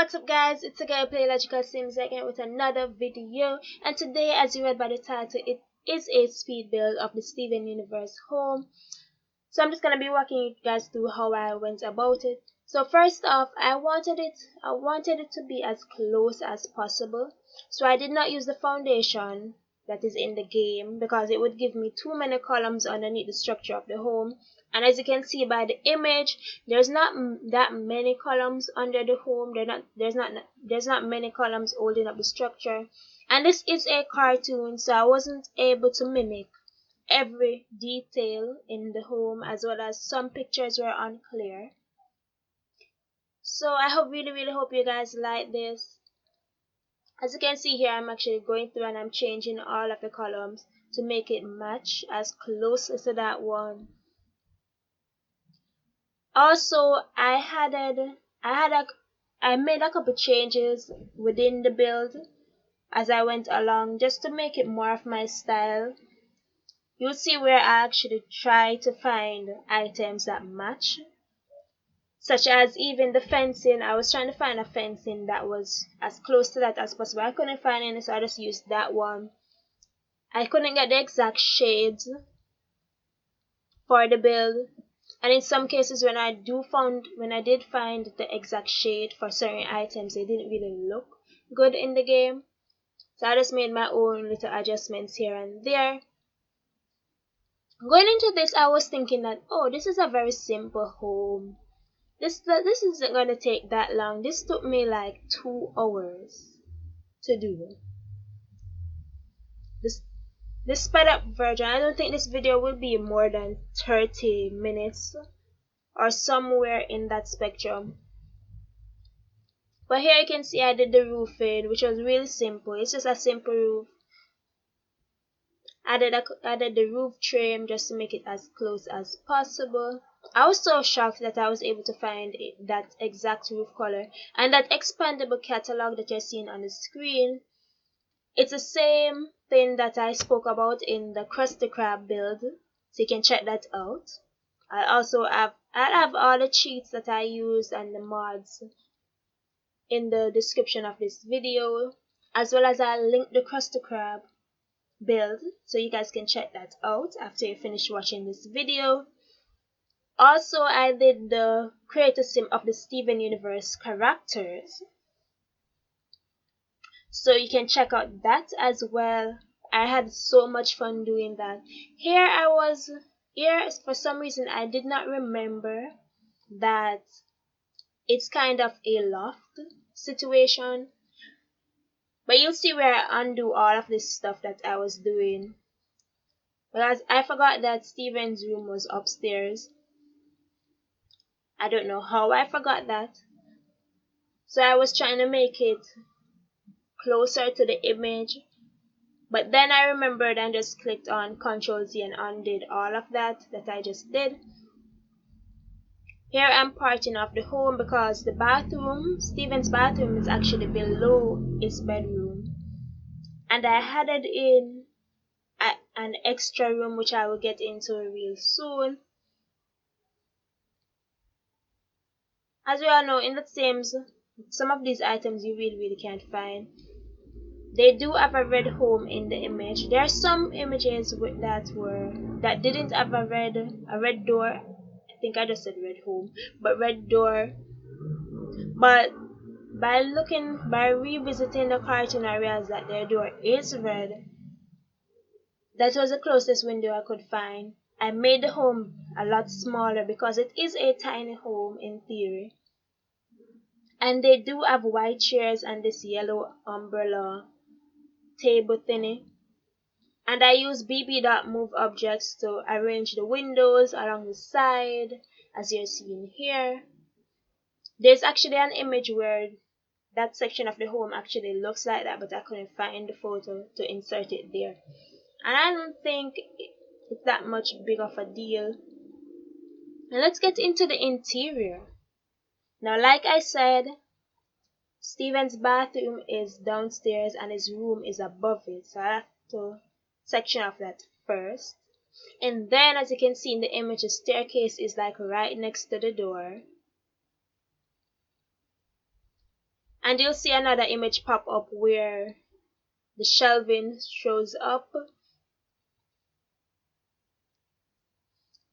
What's up guys, it's again PlayLogicalSims again with another video, and today, as you read by the title, it is a speed build of the Steven Universe home. So I'm just gonna be walking you guys through how I went about it. So first off, I wanted it to be as close as possible. So I did not use the foundation that is in the game because it would give me too many columns underneath the structure of the home. And as you can see by the image, there's not that many columns under the home. There's not many columns holding up the structure. And this is a cartoon, so I wasn't able to mimic every detail in the home, as well as some pictures were unclear. So I really hope you guys like this. As you can see here, I'm actually going through and I'm changing all of the columns to make it match as close to that one. Also, I made a couple changes within the build as I went along, just to make it more of my style. You'll see where I actually try to find items that match, such as even the fencing. I was trying to find a fencing that was as close to that as possible. I couldn't find any, so I just used that one. I couldn't get the exact shades for the build, and in some cases when I did find the exact shade for certain items, they didn't really look good in the game. So I just made my own little adjustments here and there. Going into this, I was thinking that, oh, this is a very simple home. This isn't going to take that long. This took me like 2 hours to do. This sped up version, I don't think this video will be more than 30 minutes or somewhere in that spectrum. But here you can see I did the roofing, which was really simple. It's just a simple roof. I did the roof trim just to make it as close as possible. I was so shocked that I was able to find that exact roof color, and that expandable catalog that you're seeing on the screen. It's the same thing that I spoke about in the Krusty Krab build, so you can check that out. I'll have all the cheats that I use and the mods in the description of this video, as well as I'll link the Krusty Krab build so you guys can check that out after you finish watching this video. Also, I did the creator sim of the Steven Universe characters, so you can check out that as well. I had so much fun doing that. Here for some reason I did not remember that it's kind of a loft situation, but you'll see where I undo all of this stuff that I was doing, because I forgot that Steven's room was upstairs. I don't know how I forgot that, so I was trying to make it closer to the image, but then I remembered and just clicked on Ctrl-Z and undid all of that I just did. Here I'm parting off the home because the bathroom, Steven's bathroom, is actually below his bedroom, and I added in an extra room which I will get into real soon. As we all know, in the Sims, some of these items you really can't find. They do have a red home in the image. There are some images that didn't have a red door. I think I just said red home, but red door. But by revisiting the cartoon, I realized that their door is red. That was the closest window I could find. I made the home a lot smaller because it is a tiny home in theory. And they do have white chairs and this yellow umbrella table thingy. And I use bb.moveobjects to arrange the windows along the side, as you're seeing here. There's actually an image where that section of the home actually looks like that, but I couldn't find the photo to insert it there. And I don't think it's that much big of a deal. Now let's get into the interior. Now, like I said, Steven's bathroom is downstairs and his room is above it, so I have to section off that first. And then, as you can see in the image, the staircase is like right next to the door. and you'll see another image pop up where the shelving shows up.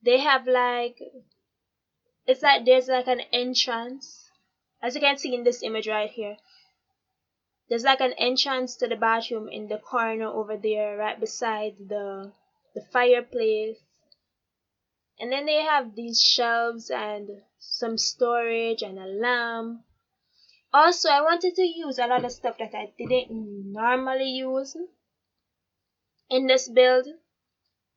They have like, it's like there's like an entrance, as you can see in this image right here. There's like an entrance to the bathroom in the corner over there, right beside the fireplace. And then they have these shelves and some storage and a lamp. Also, I wanted to use a lot of stuff that I didn't normally use in this build,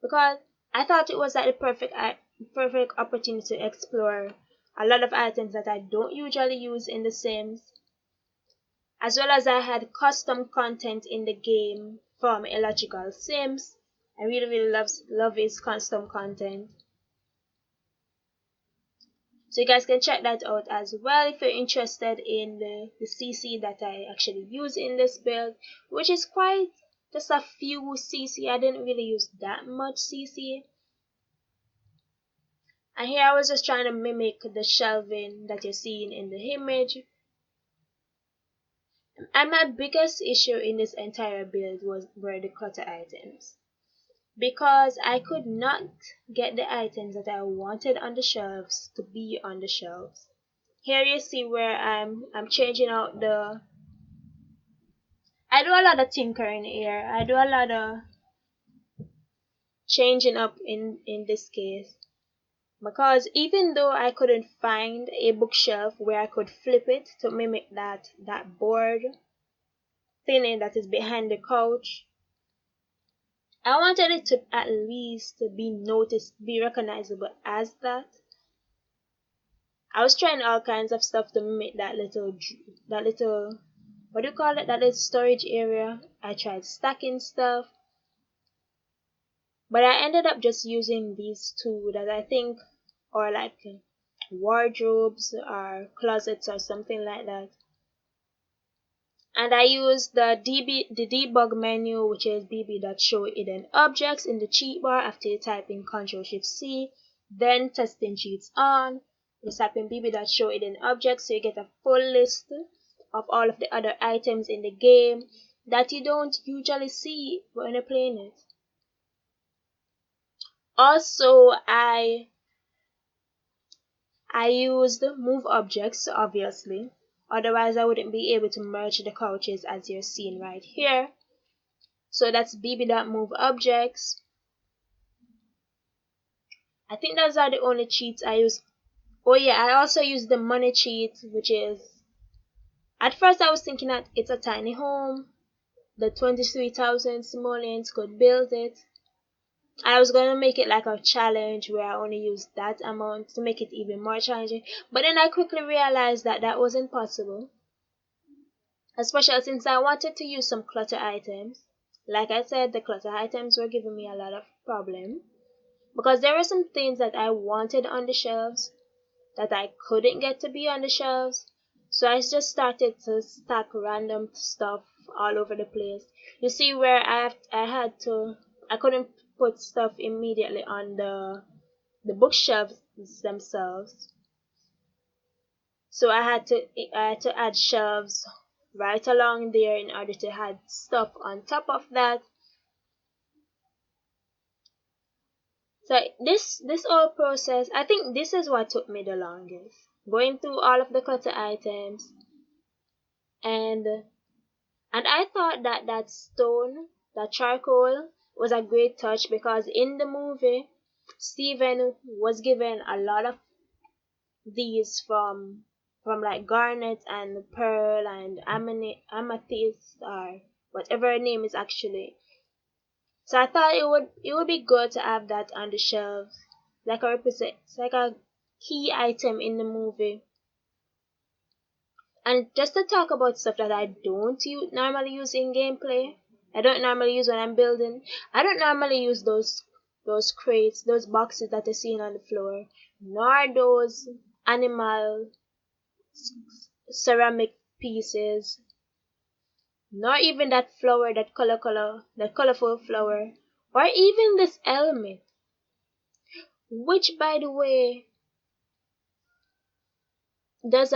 because I thought it was like the perfect opportunity to explore a lot of items that I don't usually use in the Sims, as well as I had custom content in the game from PlayLogicalSims. I really love his custom content. So you guys can check that out as well if you're interested in the CC that I actually use in this build, which is quite just a few CC. I didn't really use that much CC. And here I was just trying to mimic the shelving that you're seeing in the image. And my biggest issue in this entire build were the clutter items, because I could not get the items that I wanted on the shelves to be on the shelves. Here you see where I'm changing out I do a lot of tinkering here. I do a lot of changing up in this case, because even though I couldn't find a bookshelf where I could flip it to mimic that board thingy that is behind the couch, I wanted it to at least be noticed, be recognizable as that. I was trying all kinds of stuff to mimic that little, what do you call it, that little storage area. I tried stacking stuff, but I ended up just using these two that I think are like wardrobes or closets or something like that. And I used the debug menu, which is bb.showhiddenobjects in the cheat bar. After you type in Ctrl+Shift+C, then testing cheats on, you type in bb.showhiddenobjects, so you get a full list of all of the other items in the game that you don't usually see when you're playing it. Also, I used move objects, obviously, otherwise I wouldn't be able to merge the couches as you're seeing right here. So that's bb.moveobjects. I think those are the only cheats I use. Oh yeah, I also use the money cheat, which is, at first I was thinking that it's a tiny home, the 23,000 simoleons could build it. I was going to make it like a challenge where I only use that amount to make it even more challenging. But then I quickly realized that that wasn't possible, especially since I wanted to use some clutter items. Like I said, the clutter items were giving me a lot of problem, because there were some things that I wanted on the shelves that I couldn't get to be on the shelves. So I just started to stack random stuff all over the place. You see where I couldn't put stuff immediately on the bookshelves themselves. So I had to add shelves right along there in order to add stuff on top of that. So this whole process, I think this is what took me the longest. Going through all of the clutter items, and I thought that stone, that charcoal, was a great touch, because in the movie Steven was given a lot of these from like garnet and pearl and amethyst, or whatever her name is actually. So I thought it would be good to have that on the shelf, like it's like a key item in the movie. And just to talk about stuff that I don't normally use in gameplay, I don't normally use when I'm building. I don't normally use those crates, those boxes that you're seeing on the floor, nor those animal ceramic pieces, nor even that flower, that colorful flower, or even this element, which by the way does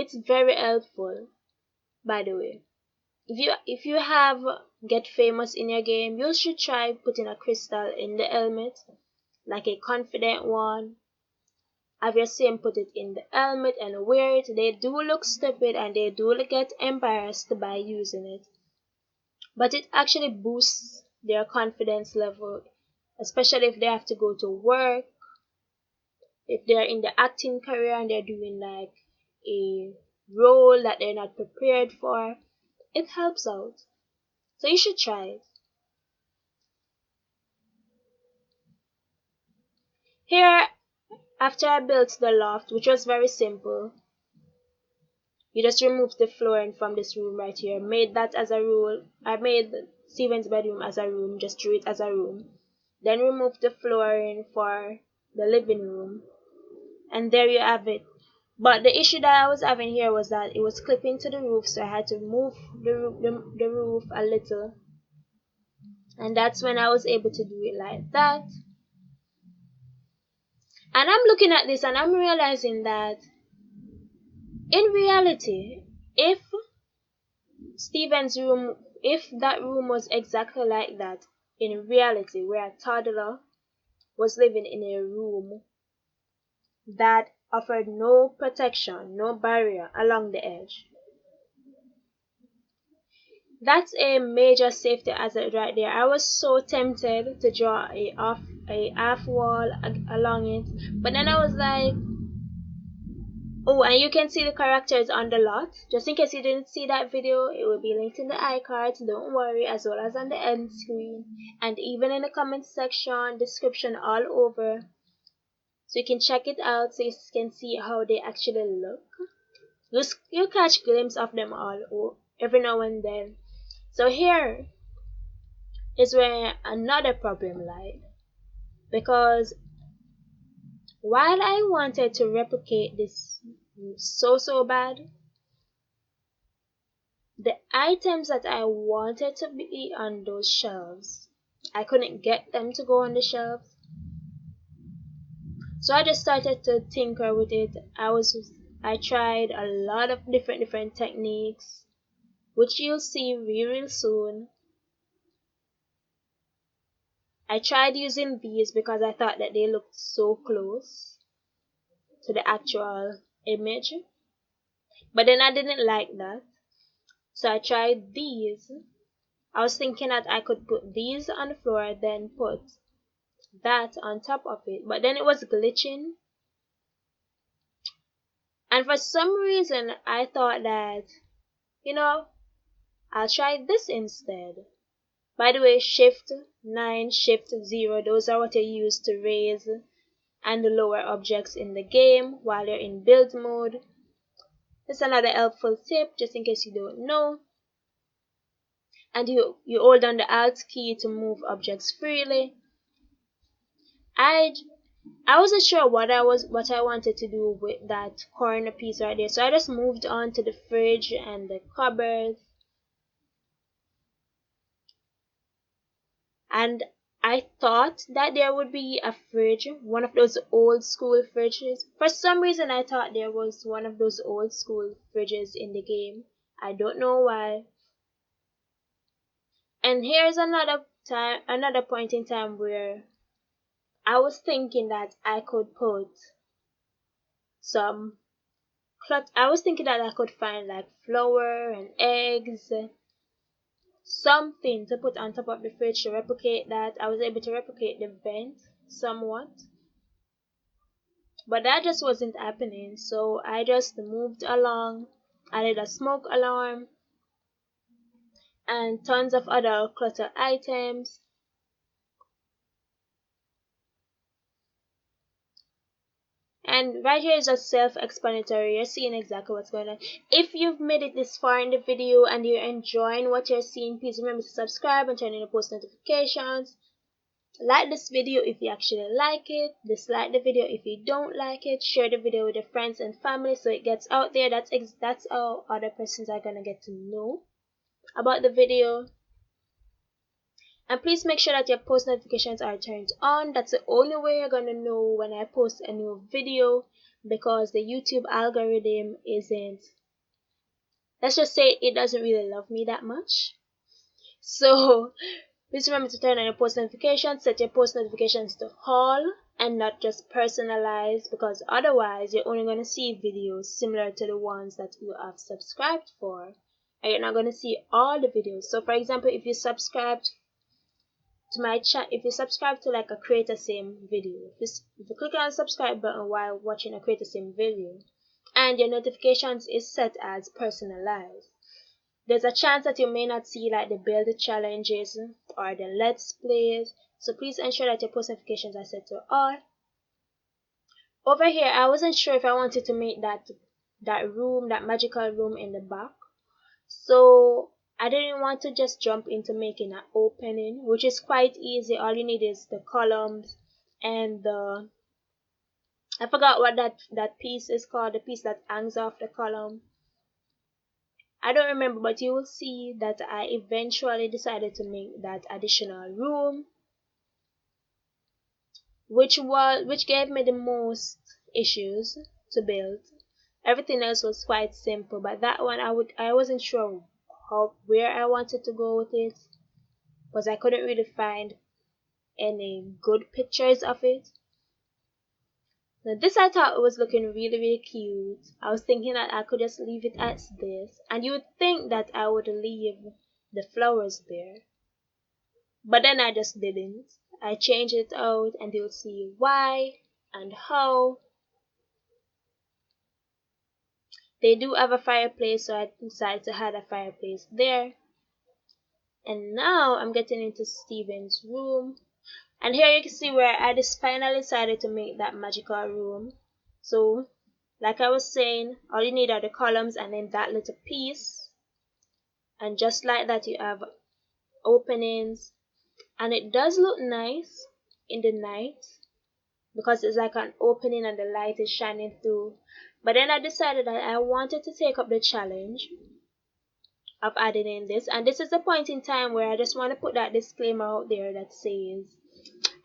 It's very helpful, by the way. If you have get famous in your game, you should try putting a crystal in the helmet, like a confident one. Have your sim put it in the helmet and wear it. They do look stupid and they do get embarrassed by using it, but it actually boosts their confidence level, especially if they have to go to work, if they're in the acting career and they're doing like a role that they're not prepared for. It helps out, so you should try it. Here, after I built the loft, which was very simple, you just remove the flooring from this room right here. Made that as a rule. I made Steven's bedroom as a room, just drew it as a room. Then remove the flooring for the living room. And there you have it. But the issue that I was having here was that it was clipping to the roof, so I had to move the roof a little. And that's when I was able to do it like that. And I'm looking at this and I'm realizing that in reality, if Steven's room, if that room was exactly like that in reality, where a toddler was living in a room that offered no protection, no barrier along the edge, that's a major safety hazard right there. I was so tempted to draw a half wall along it, but then I was like, oh, and you can see the characters on the lot. Just in case you didn't see that video, it will be linked in the iCards, don't worry, as well as on the end screen, and even in the comment section, description all over. So you can check it out so you can see how they actually look. You catch glimpse of them all every now and then. So here is where another problem lied. Because while I wanted to replicate this so bad, the items that I wanted to be on those shelves, I couldn't get them to go on the shelves. So I just started to tinker with it. I tried a lot of different techniques, which you'll see real soon. I tried using these because I thought that they looked so close to the actual image, but then I didn't like that. So I tried these. I was thinking that I could put these on the floor, then put that on top of it, but then it was glitching. And for some reason, I thought that, I'll try this instead. By the way, Shift 9, Shift 0, those are what you use to raise and lower objects in the game while you're in build mode. It's another helpful tip, just in case you don't know. And you hold down the Alt key to move objects freely. I wasn't sure what I wanted to do with that corner piece right there, so I just moved on to the fridge and the cupboard. And I thought that there would be a fridge, one of those old school fridges. For some reason I thought there was one of those old school fridges in the game. I don't know why. And here's another point in time where I was thinking that I could put some I was thinking that I could find like flour and eggs, something to put on top of the fridge to replicate that. I was able to replicate the vent somewhat, but that just wasn't happening. So I just moved along, added a smoke alarm and tons of other clutter items. And right here is just self-explanatory. You're seeing exactly what's going on. If you've made it this far in the video and you're enjoying what you're seeing, please remember to subscribe and turn on the post notifications. Like this video if you actually like it. Dislike the video if you don't like it. Share the video with your friends and family so it gets out there. That's how other persons are gonna get to know about the video. And please make sure that your post notifications are turned on. That's the only way you're gonna know when I post a new video. because the YouTube algorithm isn't, let's just say it doesn't really love me that much. So please remember to turn on your post notifications, set your post notifications to all and not just personalized, because otherwise you're only going to see videos similar to the ones that you have subscribed for, and you're not going to see all the videos. So for example, if you subscribe to my chat, if you subscribe to like a create a sim video, if you click on the subscribe button while watching a create a sim video and your notifications is set as personalized, there's a chance that you may not see like the build challenges or the let's plays. So please ensure that your post notifications are set to all. Over here, I wasn't sure if I wanted to make that room, that magical room in the back. So I didn't want to just jump into making an opening, which is quite easy. All you need is the columns and I forgot what that piece is called, the piece that hangs off the column. I don't remember, but you will see that I eventually decided to make that additional room, which gave me the most issues to build. Everything else was quite simple, but that one I wasn't sure where I wanted to go with it, because I couldn't really find any good pictures of it. Now this I thought was looking really cute. I was thinking that I could just leave it as this, and you would think that I would leave the flowers there, but then I just didn't. I changed it out and you'll see why and how. They do have a fireplace, so I decided to add a fireplace there. And now I'm getting into Steven's room. And here you can see where I just finally decided to make that magical room. So, like I was saying, all you need are the columns and then that little piece. And just like that, you have openings. And it does look nice in the night, because it's like an opening and the light is shining through. But then I decided that I wanted to take up the challenge of adding in this, and this is the point in time where I just want to put that disclaimer out there that says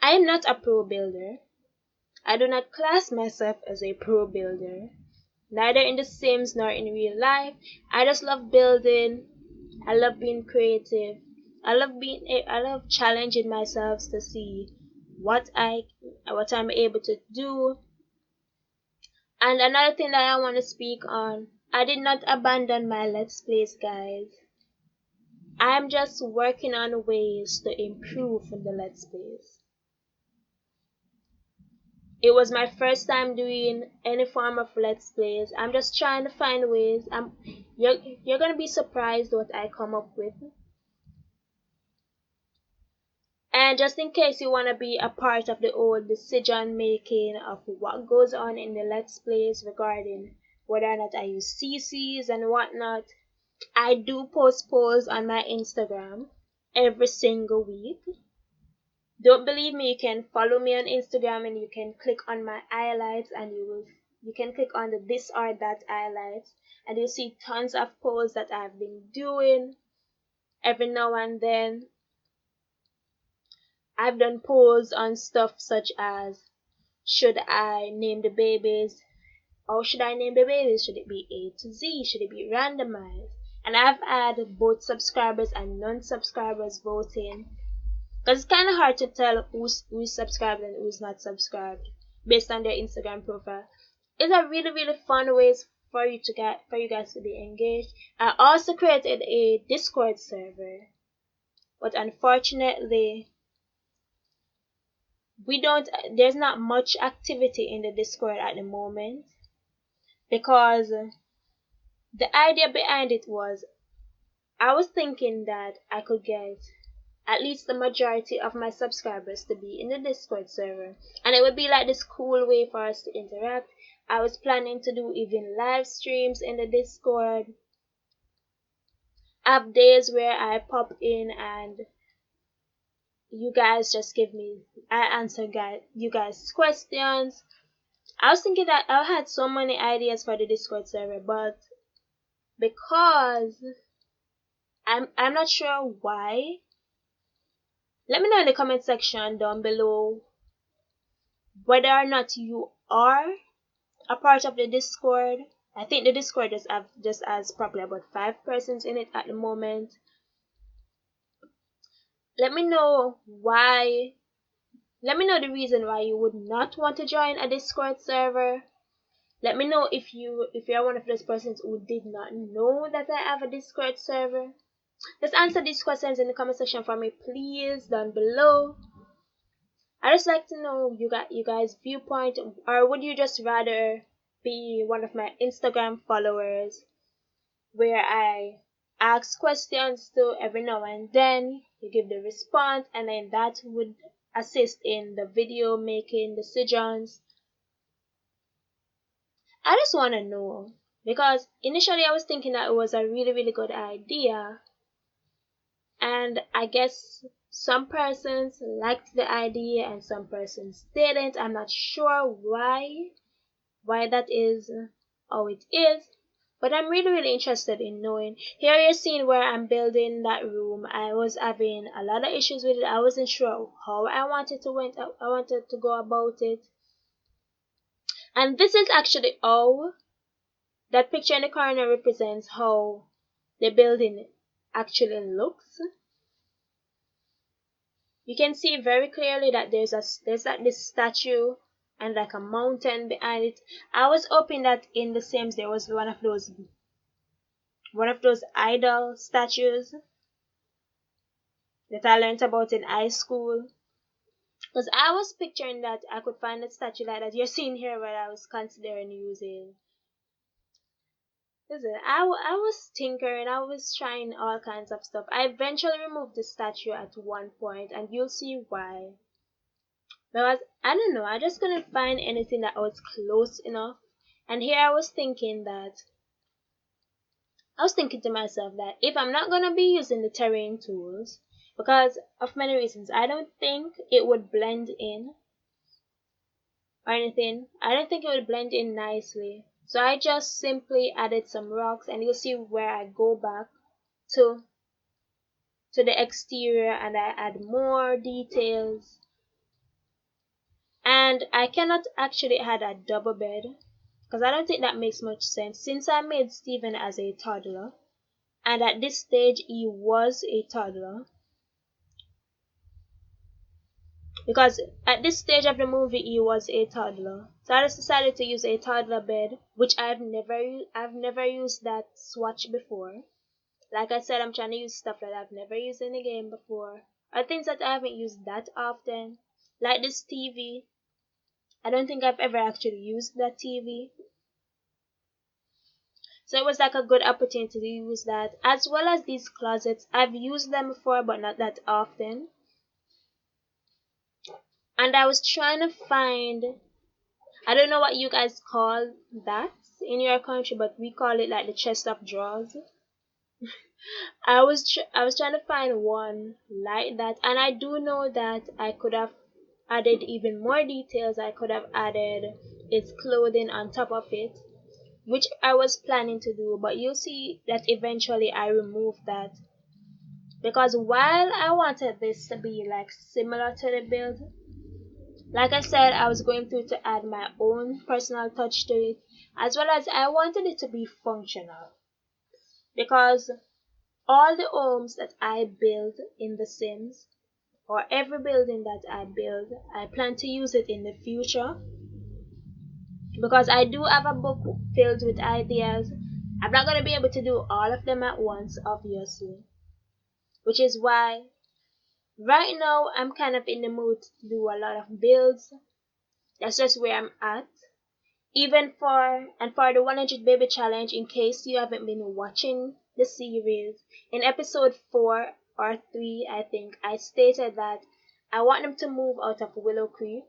I am not a pro builder. I do not class myself as a pro builder, neither in the Sims nor in real life. I just love building. I love being creative. I love challenging myself to see what I'm able to do. And another thing that I want to speak on, I did not abandon my Let's Plays, guys. I'm just working on ways to improve the Let's Plays. It was my first time doing any form of Let's Plays. I'm just trying to find ways. You're gonna be surprised what I come up with. And just in case you want to be a part of the whole decision making of what goes on in the Let's Plays regarding whether or not I use CCs and whatnot, I do post polls on my Instagram every single week. Don't believe me, you can follow me on Instagram and you can click on my highlights and you can click on the this or that highlights and you'll see tons of polls that I've been doing every now and then. I've done polls on stuff such as, should I name the babies? How should I name the babies? Should it be A to Z? Should it be randomized? And I've had both subscribers and non-subscribers voting, because it's kind of hard to tell who's subscribed and who's not subscribed based on their Instagram profile. It's a really fun ways for you guys to be engaged. I also created a Discord server, but unfortunately there's not much activity in the Discord at the moment, because the idea behind it was, I was thinking that I could get at least the majority of my subscribers to be in the Discord server, and it would be like this cool way for us to interact. I was planning to do even live streams in the Discord, have days where I pop in and you guys just I answer you guys questions. I was thinking that I had so many ideas for the Discord server, but because I'm not sure why. Let me know in the comment section down below whether or not you are a part of the Discord. I think the Discord just has probably about 5 persons in it at the moment. Let me know why. Let me know the reason why you would not want to join a Discord server. Let me know if you're one of those persons who did not know that I have a Discord server. Just answer these questions in the comment section for me, please, down below. I just like to know you guys' viewpoint, or would you just rather be one of my Instagram followers, where I ask questions to every now and then, you give the response, and then that would assist in the video making decisions. I just want to know, because initially I was thinking that it was a really good idea, and I guess some persons liked the idea and some persons didn't. I'm not sure why that is how it is, but I'm really interested in knowing. Here you're seeing where I'm building that room. I was having a lot of issues with it. I wasn't sure how I wanted to go about it. And this is actually how that picture in the corner represents how the building actually looks. You can see very clearly that there's like this statue and like a mountain behind it. I was hoping that in the Sims there was one of those idol statues that I learned about in high school. Because I was picturing that I could find a statue like that you're seeing here, where I was considering using. Listen, I was tinkering, I was trying all kinds of stuff. I eventually removed the statue at one point, and you'll see why. Because I don't know, I just couldn't find anything that was close enough. And here I was thinking to myself that if I'm not gonna be using the terrain tools, because of many reasons, I don't think it would blend in or anything. I don't think it would blend in nicely. So I just simply added some rocks, and you'll see where I go back to the exterior and I add more details. And I cannot actually add a double bed, because I don't think that makes much sense, since I made Steven as a toddler, and at this stage he was a toddler. Because at this stage of the movie he was a toddler, so I just decided to use a toddler bed, which I've never used that swatch before. Like I said, I'm trying to use stuff that I've never used in the game before, or things that I haven't used that often, like this TV. I don't think I've ever actually used that TV, so it was like a good opportunity to use that, as well as these closets. I've used them before, but not that often. And I was trying to find, I don't know what you guys call that in your country, but we call it like the chest of drawers. I was trying to find one like that, and I do know that I could have added even more details. I could have added its clothing on top of it, which I was planning to do, but you'll see that eventually I removed that, because while I wanted this to be like similar to the build, like I said, I was going through to add my own personal touch to it, as well as I wanted it to be functional, because all the homes that I build in The Sims, or every building that I build, I plan to use it in the future, because I do have a book filled with ideas. I'm not going to be able to do all of them at once, obviously, which is why right now I'm kind of in the mood to do a lot of builds. That's just where I'm at. Even for the 100 baby challenge, in case you haven't been watching the series, in episode 4 or 3, I think, I stated that I want them to move out of Willow Creek,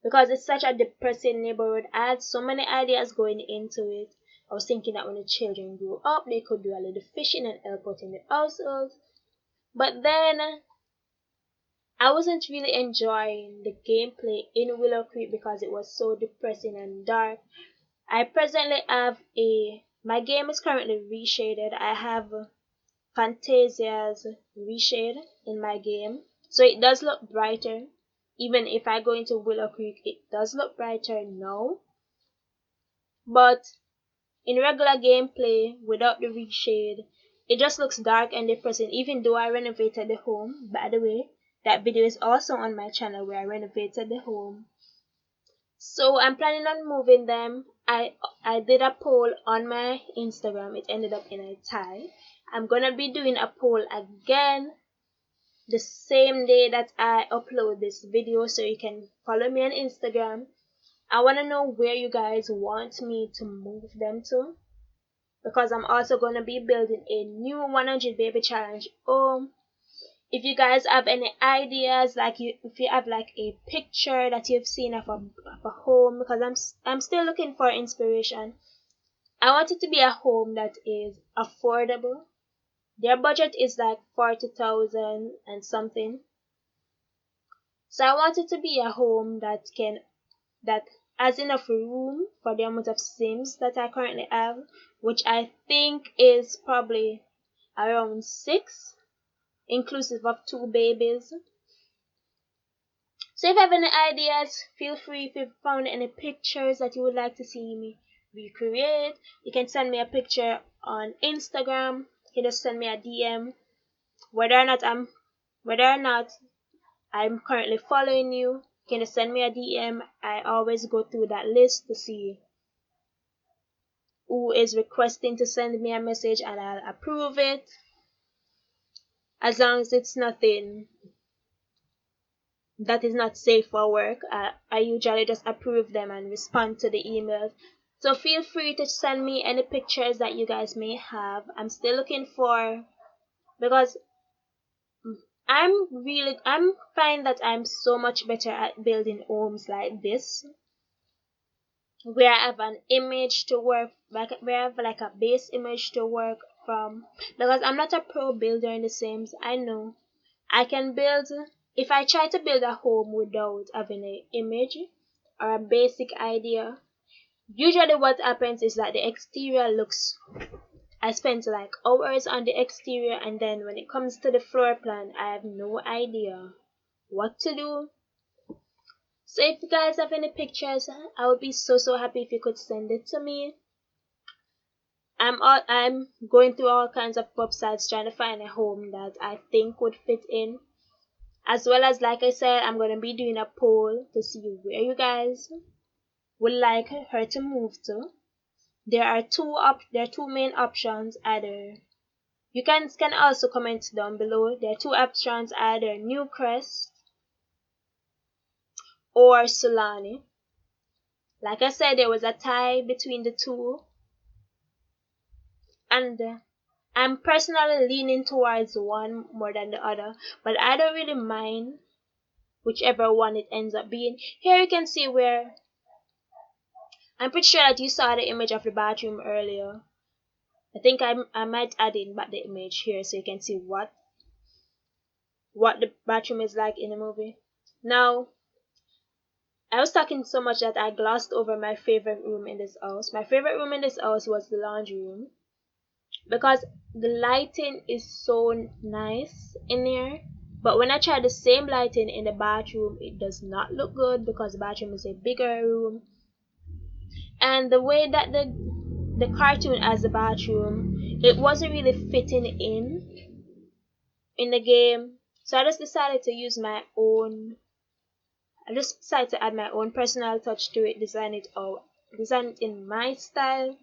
because it's such a depressing neighborhood. I had so many ideas going into it. I was thinking that when the children grew up, they could do a little fishing and help out in the household. But then I wasn't really enjoying the gameplay in Willow Creek because it was so depressing and dark. I presently have my game is currently reshaded. I have Fantasia's reshade in my game, so it does look brighter. Even if I go into Willow Creek, it does look brighter now. But in regular gameplay, without the reshade, it just looks dark and depressing, even though I renovated the home. By the way, that video is also on my channel where I renovated the home. So I'm planning on moving them. I did a poll on my Instagram. It ended up in a tie. I'm gonna be doing a poll again the same day that I upload this video, so you can follow me on Instagram. I want to know where you guys want me to move them to, because I'm also going to be building a new 100 baby challenge home. If you guys have any ideas, like if you have like a picture that you've seen of a home, because I'm still looking for inspiration. I want it to be a home that is affordable. Their budget is like 40,000 and something. So I want it to be a home that has enough room for the amount of Sims that I currently have, which I think is probably around 6, inclusive of 2 babies. So if you have any ideas, feel free. If you've found any pictures that you would like to see me recreate, you can send me a picture on Instagram. You can just send me a DM. Whether or not I'm currently following you, can you send me a DM? I always go through that list to see who is requesting to send me a message, and I'll approve it. As long as it's nothing that is not safe for work, I usually just approve them and respond to the emails. So feel free to send me any pictures that you guys may have. I'm still looking for, because I'm find that I'm so much better at building homes like this, where I have an image to work, like where I have like a base image to work from. Because I'm not a pro builder in The Sims. I know I can build, if I try to build a home without having an image or a basic idea, usually what happens is that the exterior looks, I spent like hours on the exterior, and then when it comes to the floor plan, I have no idea what to do. So if you guys have any pictures, I would be so happy if you could send it to me. I'm going through all kinds of websites trying to find a home that I think would fit in. As well as, like I said, I'm gonna be doing a poll to see where you guys would like her to move to. There are two main options. Either you can also comment down below. There are 2 options, either Newcrest or Solani. Like I said, there was a tie between the 2, and I'm personally leaning towards one more than the other, but I don't really mind whichever one it ends up being. Here you can see where, I'm pretty sure that you saw the image of the bathroom earlier. I think I might add in back the image here so you can see what the bathroom is like in the movie. Now, I was talking so much that I glossed over my favorite room in this house. My favorite room in this house was the laundry room, because the lighting is so nice in there. But when I try the same lighting in the bathroom, it does not look good, because the bathroom is a bigger room. And the way that the cartoon as the bathroom, it wasn't really fitting in the game. So I just decided to add my own personal touch to it, design it in my style.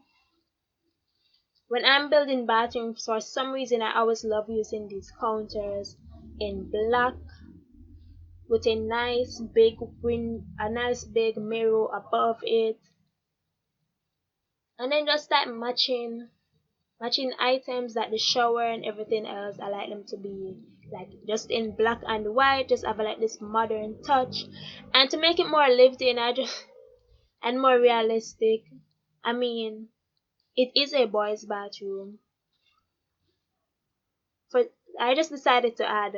When I'm building bathrooms, for some reason I always love using these counters in black with a nice big mirror above it, and then just start matching items like the shower and everything else. I like them to be like just in black and white, just have like this modern touch, and to make it more lived in, and more realistic. I mean, it is a boys' bathroom. For I just decided to add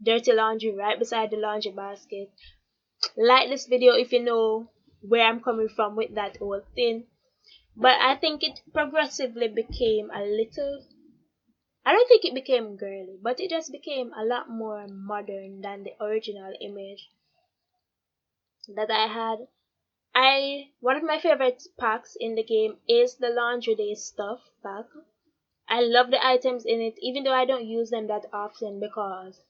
dirty laundry right beside the laundry basket. Like this video if you know where I'm coming from with that whole thing. But I think it progressively became a little, I don't think it became girly, but it just became a lot more modern than the original image. that I had. One of my favorite packs in the game is the Laundry Day stuff pack. I love the items in it, even though I don't use them that often, because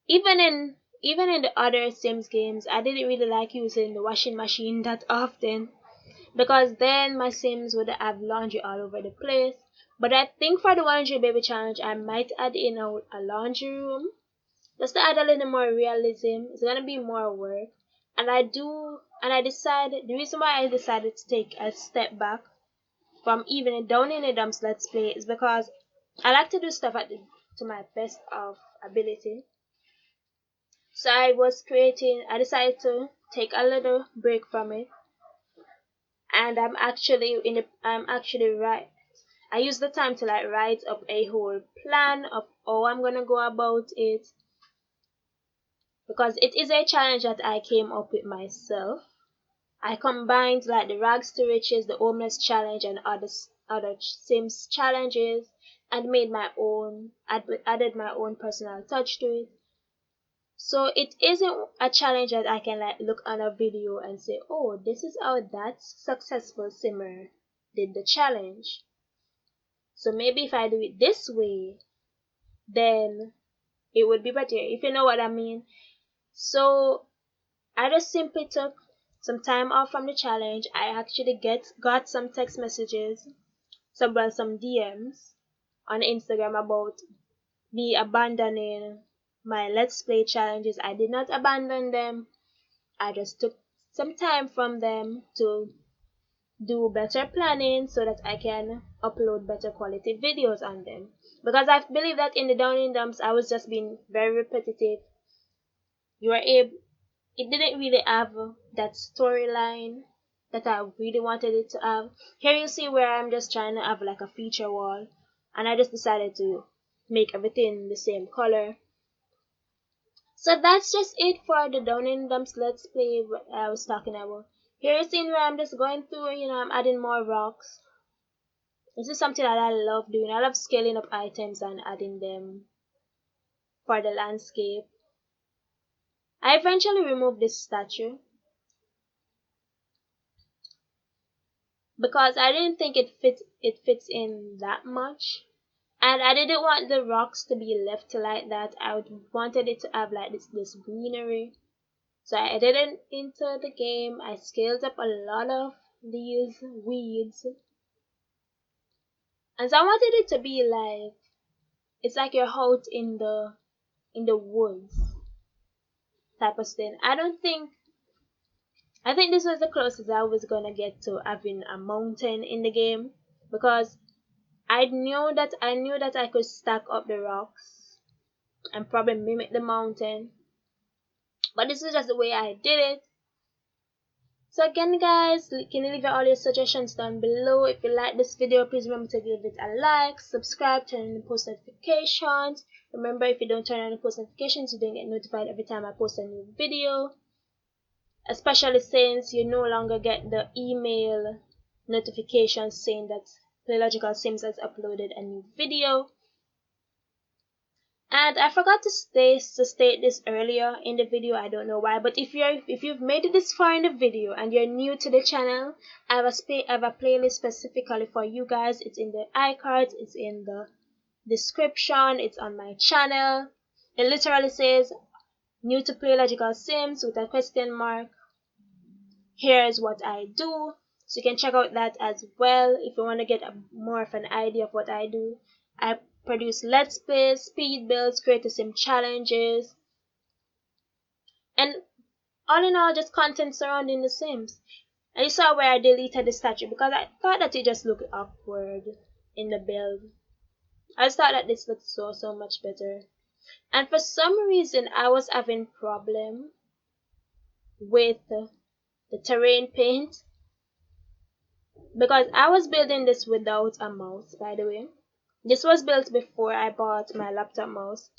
even in the other Sims games, I didn't really like using the washing machine that often, because then my Sims would have laundry all over the place. But I think for the laundry baby challenge, I might add in a laundry room just to add a little more realism. It's gonna be more work, and I decided the reason why I decided to take a step back from even a down in the dumps let's play is because I like to do stuff to my best of ability. So I decided to take a little break from it, and I'm actually right. I use the time to like write up a whole plan of how I'm gonna go about it, because it is a challenge that I came up with myself. I combined like the rags to riches, the homeless challenge, and other Sims challenges, and made my own. Added my own personal touch to it. So it isn't a challenge that I can like look on a video and say, oh, this is how that successful simmer did the challenge. So maybe if I do it this way, then it would be better, if you know what I mean. So I just simply took some time off from the challenge. I actually got some text messages, some DMs on Instagram about me abandoning my Let's Play challenges. I did not abandon them. I just took some time from them to do better planning so that I can upload better quality videos on them. Because I believe that in the down in dumps I was just being very repetitive. You were able It didn't really have that storyline that I really wanted it to have. Here you see where I'm just trying to have like a feature wall, and I just decided to make everything the same color. So that's just it for the Down in Dumps Let's Play what I was talking about. Here you see where I'm just going through, I'm adding more rocks. This is something that I love doing. I love scaling up items and adding them for the landscape. I eventually removed this statue because I didn't think it fits in that much, and I didn't want the rocks to be left like that. Wanted it to have like this greenery. So I didn't enter the game. I scaled up a lot of these weeds, and so I wanted it to be like it's like you're out in the woods type of thing. I think this was the closest I was gonna get to having a mountain in the game, because I knew that I could stack up the rocks and probably mimic the mountain. But this is just the way I did it. So again guys, can you leave all your suggestions down below? If you like this video, please remember to give it a like, subscribe, turn on the post notifications. Remember, if you don't turn on the post notifications, you don't get notified every time I post a new video. Especially since you no longer get the email notifications saying that PlayLogicalSims has uploaded a new video. And I forgot to state this earlier in the video. I don't know why, but if you've made it this far in the video and you're new to the channel, I have a playlist specifically for you guys. It's in the iCards, it's in the description, it's on my channel. It literally says new to PlayLogicalSims with a question mark. Here's what I do. So you can check out that as well if you want to get more of an idea of what I do. I produce let's plays, speed builds, creative sim challenges, and all in all just content surrounding the Sims. And you saw where I deleted the statue because I thought that it just looked awkward in the build. I just thought that this looked so much better. And for some reason I was having problem with the terrain paint, because I was building this without a mouse, by the way. This was built before I bought my laptop mouse.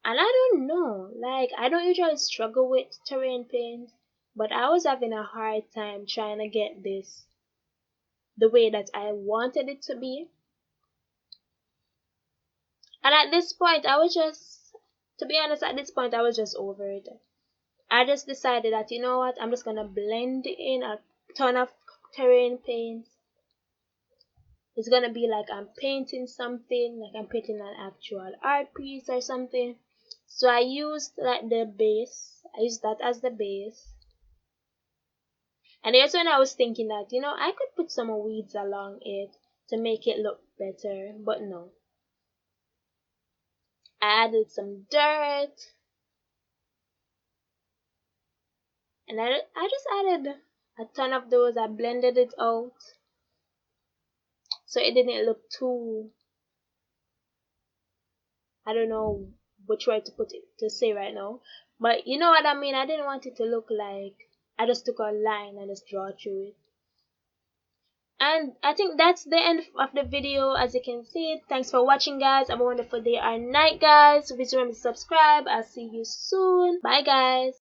And I don't know, like I don't usually struggle with terrain paint, but I was having a hard time trying to get this the way that I wanted it to be. And at this point I was just, to be honest, at this point I was just over it. I just decided that, you know what, I'm just gonna blend in a ton of terrain paints. It's gonna be like I'm painting something, like I'm painting an actual art piece or something. So I used like the base, I used that as the base. And that's when I was thinking that, you know, I could put some weeds along it to make it look better, but no. I added some dirt, and I just added a ton of those. I blended it out so it didn't look too, I don't know which way to put it to say right now, but you know what I mean. I didn't want it to look like I just took a line and just draw through it. And I think that's the end of the video. As you can see, thanks for watching, guys. Have a wonderful day or night, guys. Please remember to subscribe. I'll see you soon. Bye, guys.